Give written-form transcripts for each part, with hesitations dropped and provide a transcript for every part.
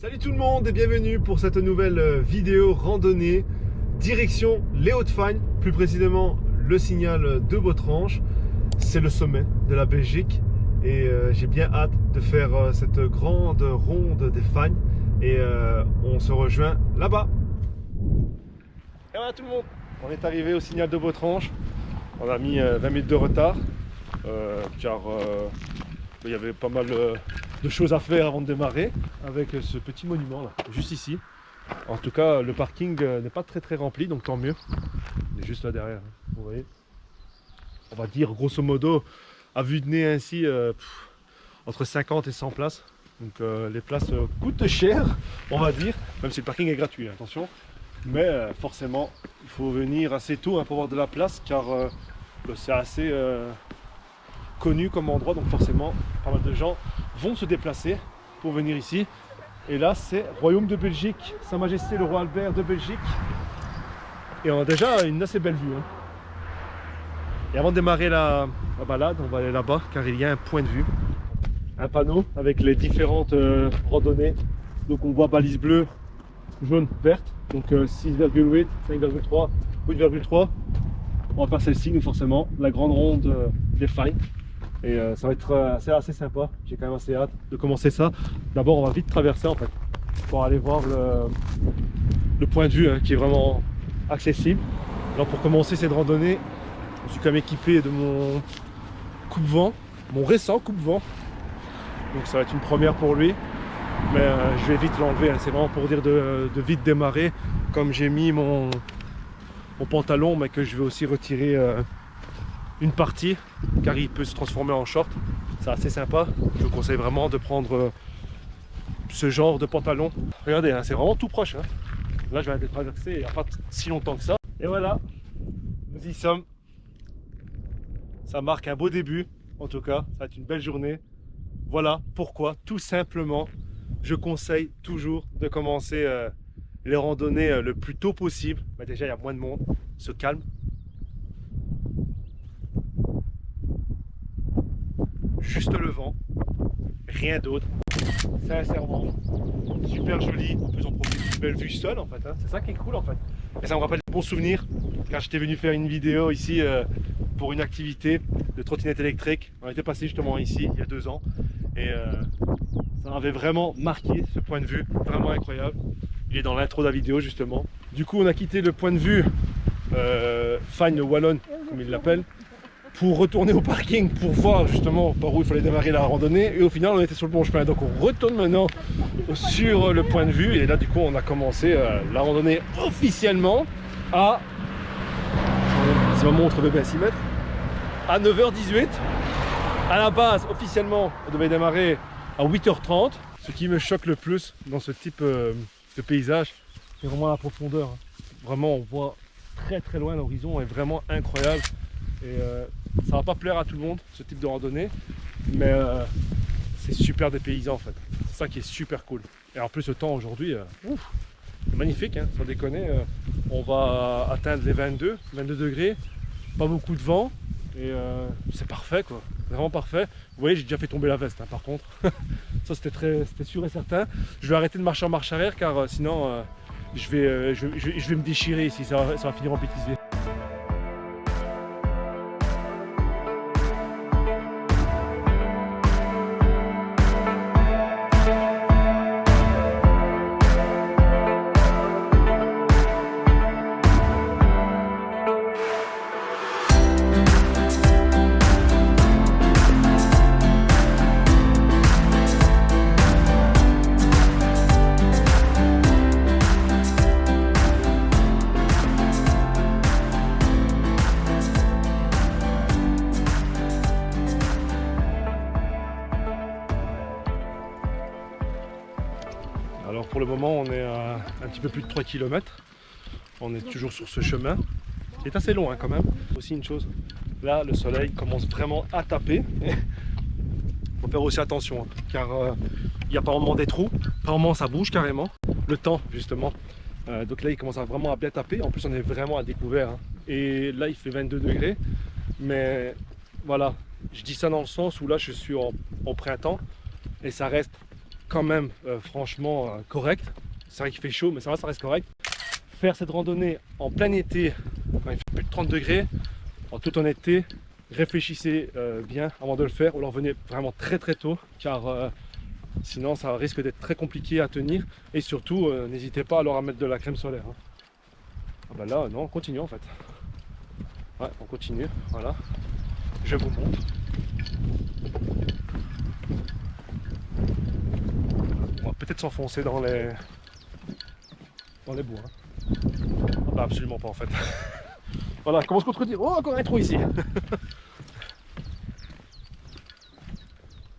Salut tout le monde et bienvenue pour cette nouvelle vidéo randonnée direction les Hauts-de-Fagne, plus précisément le Signal de Botrange. C'est le sommet de la Belgique et j'ai bien hâte de faire cette grande ronde des Fagnes et on se rejoint là-bas. Et voilà tout le monde, on est arrivé au Signal de Botrange. On a mis 20 minutes de retard car il y avait pas mal de choses à faire avant de démarrer avec ce petit monument là, juste ici. En tout cas, le parking n'est pas très rempli, donc tant mieux. Il est juste là derrière, vous voyez. On va dire grosso modo, à vue de nez ainsi, entre 50 et 100 places. Donc les places coûtent cher, on va dire, même si le parking est gratuit, attention. Mais forcément, il faut venir assez tôt pour avoir de la place, car c'est assez connu comme endroit, donc forcément, pas mal de gens vont se déplacer pour venir ici. Et là, c'est Royaume de Belgique, Sa Majesté le Roi Albert de Belgique. Et on a déjà une assez belle vue. Et avant de démarrer la balade, on va aller là-bas, car il y a un point de vue. Un panneau avec les différentes randonnées. Donc on voit balise bleue, jaune, verte. Donc 6,8, 5,3, 8,3. On va faire celle-ci, nous forcément, la grande ronde des Fagnes. Et ça va être assez sympa. J'ai quand même assez hâte de commencer ça. D'abord, on va vite traverser en fait pour aller voir le point de vue qui est vraiment accessible. Alors pour commencer cette randonnée, je suis quand même équipé de mon coupe-vent, mon récent coupe-vent. Donc ça va être une première pour lui. Mais je vais vite l'enlever. C'est vraiment pour dire de vite démarrer. Comme j'ai mis mon pantalon, mais que je vais aussi retirer une partie, car il peut se transformer en short. C'est assez sympa. Je vous conseille vraiment de prendre ce genre de pantalon. Regardez, c'est vraiment tout proche. Là, je vais aller traverser il n'y a pas si longtemps que ça. Et voilà, nous y sommes. Ça marque un beau début, en tout cas. Ça va être une belle journée. Voilà pourquoi, tout simplement, je conseille toujours de commencer les randonnées le plus tôt possible. Mais déjà, il y a moins de monde. Se calme. Juste le vent, rien d'autre. Sincèrement, super joli. En plus, on profite d'une belle vue seule en fait. C'est ça qui est cool en fait. Et ça me rappelle de bons souvenirs car j'étais venu faire une vidéo ici pour une activité de trottinette électrique. On était passé justement ici il y a 2 ans et ça m'avait vraiment marqué ce point de vue, vraiment incroyable. Il est dans l'intro de la vidéo justement. Du coup, on a quitté le point de vue Fagnes Wallonne, comme il l'appelle, pour retourner au parking pour voir justement par où il fallait démarrer la randonnée, et au final on était sur le bon chemin. Donc on retourne maintenant sur le point de vue et là du coup on a commencé la randonnée officiellement à, si ma montre veut bien s'y mettre, à 9h18. À la base officiellement on devait démarrer à 8h30. Ce qui me choque le plus dans ce type de paysage, c'est vraiment la profondeur. Vraiment on voit très loin, l'horizon est vraiment incroyable. Et ça va pas plaire à tout le monde ce type de randonnée, mais c'est super dépaysant en fait. C'est ça qui est super cool. Et en plus le temps aujourd'hui, c'est magnifique, sans déconner. On va atteindre les 22 degrés, pas beaucoup de vent et c'est parfait quoi, vraiment parfait. Vous voyez, j'ai déjà fait tomber la veste par contre. Ça c'était sûr et certain. Je vais arrêter de marcher en marche arrière car sinon je vais me déchirer ici, ça va finir en bêtisier. Alors pour le moment on est à un petit peu plus de 3 km. On est toujours sur ce chemin qui est assez long quand même. Aussi une chose, là le soleil commence vraiment à taper. Il faut faire aussi attention car il y a par moments des trous, par moments ça bouge carrément. Le temps justement. Donc là il commence vraiment à bien taper. En plus on est vraiment à découvert. Et là il fait 22 degrés. Mais voilà, je dis ça dans le sens où là je suis en printemps et ça reste quand même franchement correct. C'est vrai qu'il fait chaud, mais ça va, ça reste correct. Faire cette randonnée en plein été, quand il fait plus de 30 degrés, en toute honnêteté, réfléchissez bien avant de le faire, ou alors venez vraiment très tôt, car sinon ça risque d'être très compliqué à tenir. Et surtout, n'hésitez pas alors à mettre de la crème solaire. Hein. Ah bah là, non, on continue en fait. Ouais, on continue, voilà. Je vous montre. On va peut-être s'enfoncer dans les bois. Hein. Ah bah absolument pas en fait. Voilà, comment se contredire. Oh, encore un trou ici.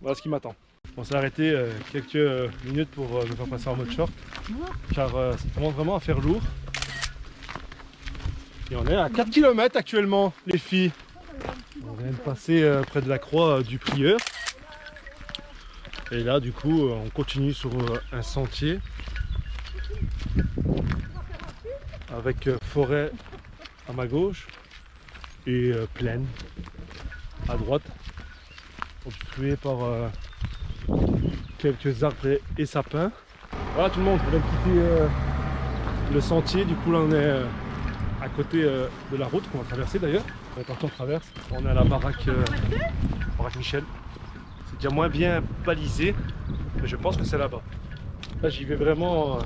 Voilà ce qui m'attend. On s'est arrêté quelques minutes pour me faire passer en mode short, car ça commence vraiment à faire lourd. Et on est à 4 km actuellement, les filles. On vient de passer près de la croix du Prieur. Et là, du coup, on continue sur un sentier avec forêt à ma gauche et plaine à droite, obstruée par quelques arbres et sapins. Voilà tout le monde, on vient de quitter le sentier. Du coup, là, on est à côté de la route qu'on va traverser d'ailleurs. Quand on traverse, on est à la baraque Michel. C'est déjà moins bien balisé, mais je pense que c'est là-bas. Là, j'y vais vraiment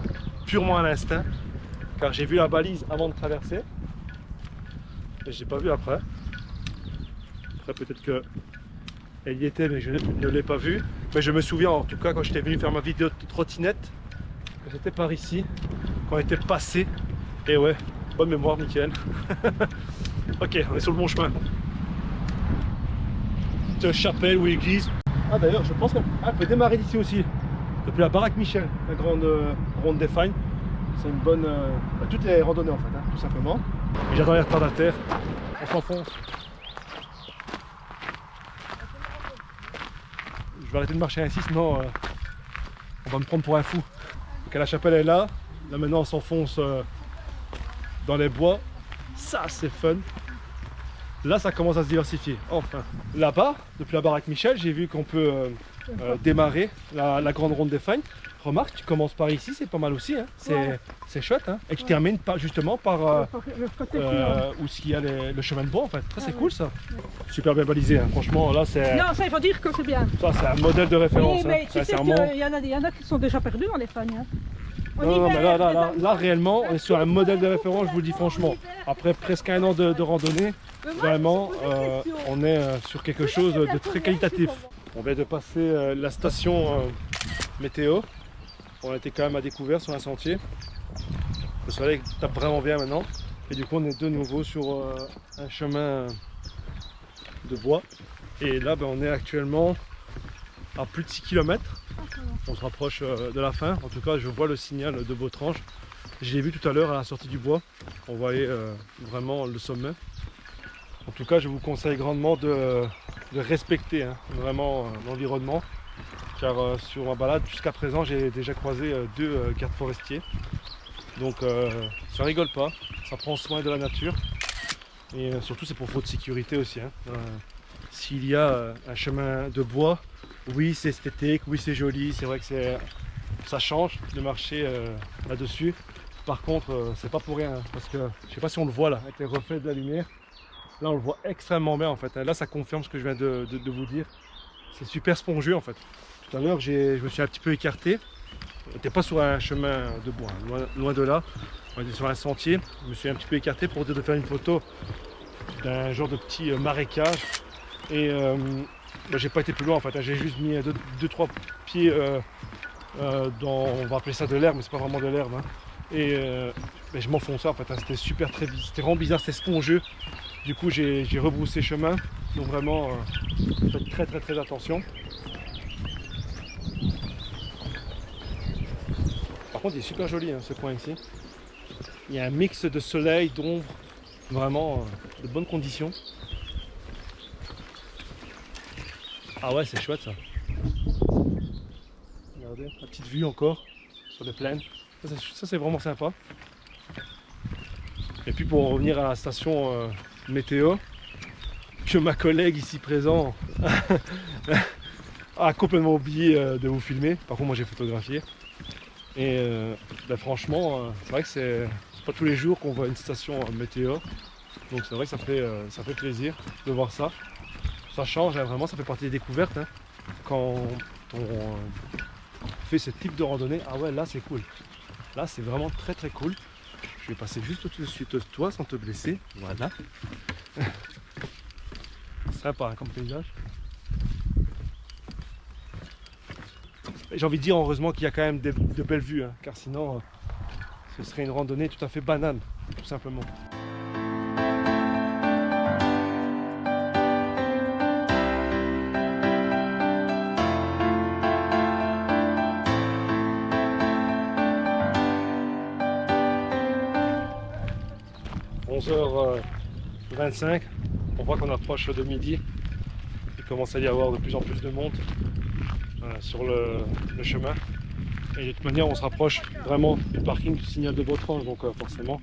purement à l'instinct, car j'ai vu la balise avant de traverser et j'ai pas vu après. Après, peut-être que elle y était, mais je ne l'ai pas vue. Mais je me souviens, en tout cas, quand j'étais venu faire ma vidéo de trottinette, que c'était par ici, quand on était passé. Et ouais, bonne mémoire, nickel. Ok, on est sur le bon chemin. Petite chapelle ou église. Ah d'ailleurs, je pense qu'elle peut démarrer d'ici aussi. Depuis la baraque Michel, la grande ronde des Fagnes. C'est une bonne... toutes les randonnées en fait, hein, tout simplement. Et j'attends les retardataires. On s'enfonce. Je vais arrêter de marcher ainsi, sinon on va me prendre pour un fou. Donc la chapelle est là. Là maintenant on s'enfonce dans les bois. Ça c'est fun. Là ça commence à se diversifier. Enfin, là-bas, depuis la baraque Michel, j'ai vu qu'on peut démarrer la grande ronde des Fagnes. Remarque, tu commences par ici, c'est pas mal aussi. Hein. C'est chouette. Hein. Et tu termines justement par où il y a le chemin de bois en fait. Ça c'est cool ça. Ouais. Super bien balisé. Hein. Franchement, là c'est. Non, ça il faut dire que c'est bien. Ça c'est un modèle de référence. Oui, mais hein, tu sais qu'il y en a qui sont déjà perdus en Espagne. Hein. Non, mais là, réellement, on est sur un modèle de référence, je vous le dis franchement. Après presque un an de randonnée, vraiment, on est sur quelque chose de très qualitatif. On vient de passer la station météo. On était quand même à découvert sur un sentier. Le soleil tape vraiment bien maintenant. Et du coup, on est de nouveau sur un chemin de bois. Et là, on est actuellement à plus de 6 km. On se rapproche de la fin. En tout cas, je vois le signal de Botrange. Je l'ai vu tout à l'heure à la sortie du bois. On voyait vraiment le sommet. En tout cas, je vous conseille grandement de respecter vraiment l'environnement. Car sur ma balade, jusqu'à présent, j'ai déjà croisé 2 gardes forestiers. Donc, ça rigole pas. Ça prend soin de la nature. Et surtout, c'est pour votre sécurité aussi. Hein. S'il y a un chemin de bois, oui c'est esthétique, oui c'est joli, c'est vrai que ça change de marcher là-dessus. Par contre, c'est pas pour rien, hein, parce que je sais pas si on le voit là, avec les reflets de la lumière. Là on le voit extrêmement bien en fait. Là ça confirme ce que je viens de vous dire. C'est super spongieux en fait. Tout à l'heure je me suis un petit peu écarté. On n'était pas sur un chemin de bois, loin de là. On était sur un sentier. Je me suis un petit peu écarté pour dire de faire une photo d'un genre de petit marécage. Et j'ai pas été plus loin en fait, hein. J'ai juste mis 2-3 pieds dans, on va appeler ça de l'herbe, mais c'est pas vraiment de l'herbe. Hein. Et je m'enfonçais en fait, hein. C'était super c'était vraiment bizarre, c'était spongieux. Du coup j'ai rebroussé chemin, donc vraiment faites très attention. Par contre il est super joli hein, ce coin ici. Il y a un mix de soleil, d'ombre, vraiment de bonnes conditions. Ah ouais, c'est chouette ça. Regardez, la petite vue encore sur les plaines. Ça c'est vraiment sympa. Et puis pour en revenir à la station météo, que ma collègue ici présent a complètement oublié de vous filmer. Par contre, moi j'ai photographié. Et ben, franchement, c'est vrai que c'est pas tous les jours qu'on voit une station météo. Donc c'est vrai que ça fait plaisir de voir ça. Ça change, hein, vraiment, ça fait partie des découvertes. Hein. Quand on fait ce type de randonnée, ah ouais, là c'est cool. Là c'est vraiment très très cool. Je vais passer juste au-dessus de toi sans te blesser. Voilà. Sympa hein, comme paysage. J'ai envie de dire heureusement qu'il y a quand même de belles vues, hein, car sinon ce serait une randonnée tout à fait banale, tout simplement. « 11h25, on voit qu'on approche de midi. Il commence à y avoir de plus en plus de monde sur le chemin. Et de toute manière, on se rapproche vraiment du parking du signal de Botrange, donc forcément.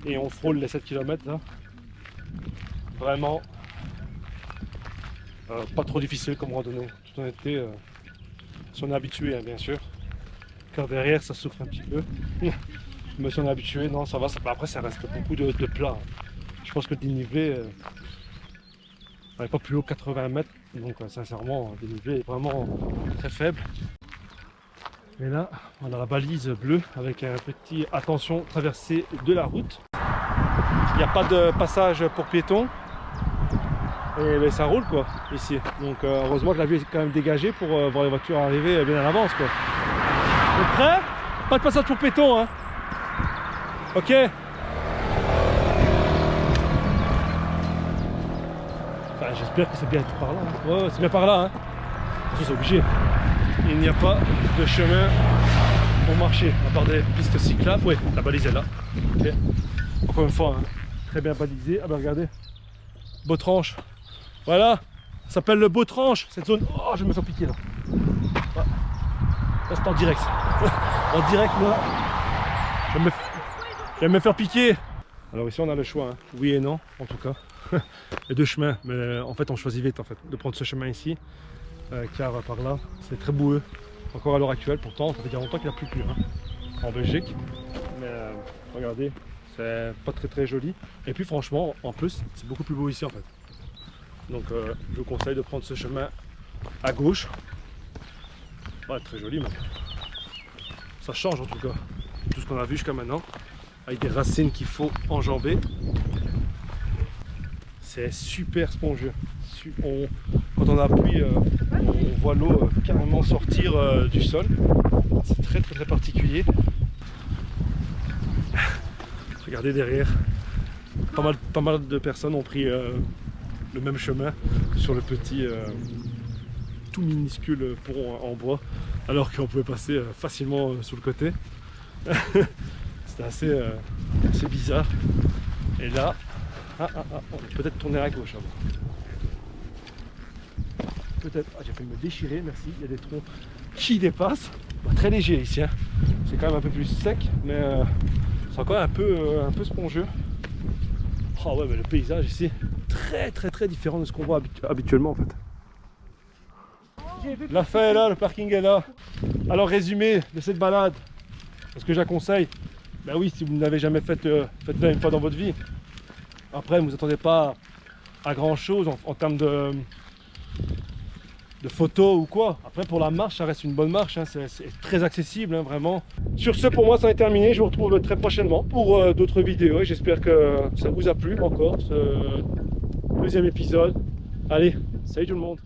Et on frôle les 7 km là. Vraiment pas trop difficile comme randonnée. Toute honnêteté, si on est habitué, hein, bien sûr. Car derrière, ça souffre un petit peu. Mais si on est habitué, non, ça va. Après, ça reste beaucoup de plat. Je pense que le dénivelé n'est pas plus haut que 80 mètres. Donc, sincèrement, le dénivelé est vraiment très faible. Et là, on a la balise bleue avec un petit attention traversée de la route. Il n'y a pas de passage pour piétons. Et ben, ça roule quoi, ici. Donc, heureusement que la vue est quand même dégagée pour voir les voitures arriver bien à l'avance quoi. Vous êtes prêts? Pas de passage pour piétons, hein. Ok. Enfin, j'espère que c'est bien par là. Hein. Ouais, c'est bien par là. Hein. C'est obligé. Il n'y a pas de chemin pour marcher, à part des pistes cyclables. Oui, la balise est là. Okay. Encore une fois, hein, très bien balisé. Ah ben regardez, Botrange. Voilà, ça s'appelle le Botrange, cette zone. Oh, je vais me faire piquer là. Ah. Là, c'est en direct. En direct, là. Je vais me faire piquer. Alors ici, on a le choix, hein. Oui et non, en tout cas. Les deux chemins, mais en fait, on choisit vite en fait, de prendre ce chemin ici. Car par là, c'est très boueux, encore à l'heure actuelle. Pourtant, ça fait longtemps qu'il n'y a plus hein, en Belgique. Mais regardez, c'est pas très joli. Et puis franchement, en plus, c'est beaucoup plus beau ici en fait. Donc je vous conseille de prendre ce chemin à gauche. Ouais, très joli, mais ça change en tout cas. Tout ce qu'on a vu jusqu'à maintenant, avec des racines qu'il faut enjamber. C'est super spongieux. Quand on appuie, on voit l'eau carrément sortir du sol. C'est très particulier. Regardez derrière. Pas mal de personnes ont pris le même chemin sur le petit tout minuscule pont en bois, alors qu'on pouvait passer facilement sur le côté. C'était assez bizarre. Et là, on peut peut-être tourner à gauche avant. Peut-être. Ah, j'ai failli me déchirer, merci. Il y a des troncs qui dépassent. Très léger ici. Hein. C'est quand même un peu plus sec, mais c'est encore un peu spongieux. Oh ouais, mais le paysage ici, très différent de ce qu'on voit habituellement en fait. La fin est là, le parking est là. Alors résumé de cette balade, ce que j'acconseille, ben oui, si vous ne l'avez jamais fait, faites-le une fois dans votre vie. Après, ne vous attendez pas à grand chose en termes de photos ou quoi. Après, pour la marche, ça reste une bonne marche, hein. C'est très accessible, hein, vraiment. Sur ce, pour moi, ça est terminé. Je vous retrouve très prochainement pour d'autres vidéos. J'espère que ça vous a plu encore, ce deuxième épisode. Allez, salut tout le monde.